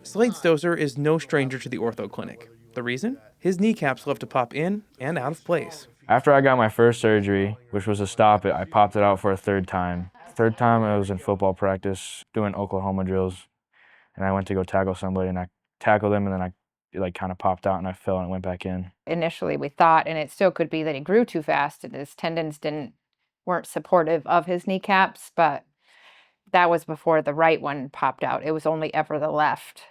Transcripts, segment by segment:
Slade Stoser is no stranger to the ortho clinic. The reason? His kneecaps love to pop in and out of place. After I got my first surgery, which was to stop it, I popped it out for a third time. Third time I was in football practice doing Oklahoma drills, and I went to go tackle somebody, and I tackled him, and then it like kind of popped out, and I fell and it went back in. Initially, we thought, and it still could be, that he grew too fast and his tendons weren't supportive of his kneecaps, but that was before the right one popped out. It was only ever the left,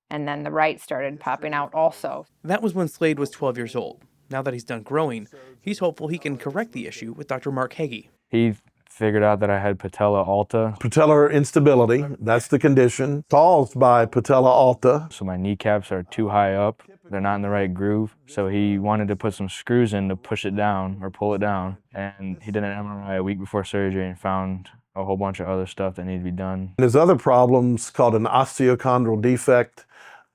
and then the right started popping out also. That was when Slade was 12 years old. Now that he's done growing, he's hopeful he can correct the issue with Dr. Mark Hagee. He figured out that I had patella alta. Patellar instability, that's the condition, caused by patella alta. So my kneecaps are too high up. They're not in the right groove. So he wanted to put some screws in to push it down or pull it down. And he did an MRI a week before surgery and found a whole bunch of other stuff that needed to be done. There's other problems called an osteochondral defect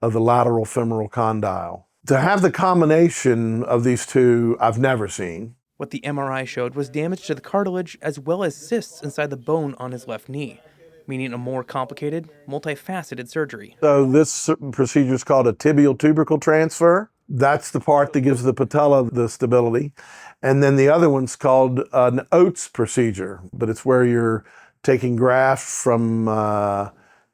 of the lateral femoral condyle. To have the combination of these two, I've never seen. What the MRI showed was damage to the cartilage as well as cysts inside the bone on his left knee, meaning a more complicated, multifaceted surgery. So this procedure is called a tibial tubercle transfer. That's the part that gives the patella the stability. And then the other one's called an Oates procedure, but it's where you're taking graft from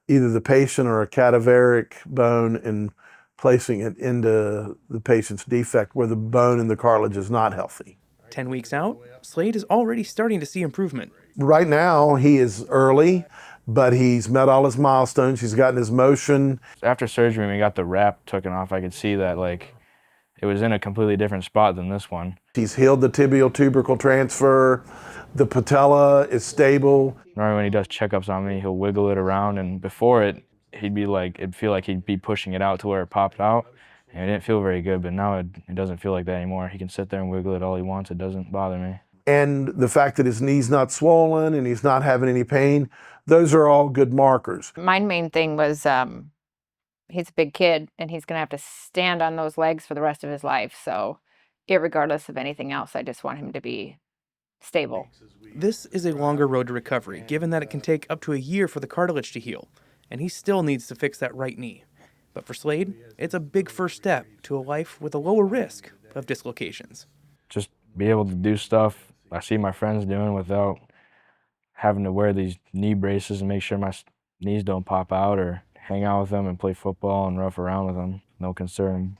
either the patient or a cadaveric bone and placing it into the patient's defect where the bone and the cartilage is not healthy. 10 weeks out, Slade is already starting to see improvement. Right now, he is early, but he's met all his milestones. He's gotten his motion. After surgery, when we got the wrap taken off, I could see that it was in a completely different spot than this one. He's healed the tibial tubercle transfer. The patella is stable. Normally when he does checkups on me, he'll wiggle it around, and before it'd feel like he'd be pushing it out to where it popped out. And it didn't feel very good, but now it doesn't feel like that anymore. He can sit there and wiggle it all he wants. It doesn't bother me. And the fact that his knee's not swollen and he's not having any pain, those are all good markers. My main thing was he's a big kid, and he's going to have to stand on those legs for the rest of his life. So irregardless of anything else, I just want him to be stable. This is a longer road to recovery, given that it can take up to a year for the cartilage to heal, and he still needs to fix that right knee. But for Slade, it's a big first step to a life with a lower risk of dislocations. Just be able to do stuff I see my friends doing without having to wear these knee braces and make sure my knees don't pop out, or hang out with them and play football and rough around with them. No concern.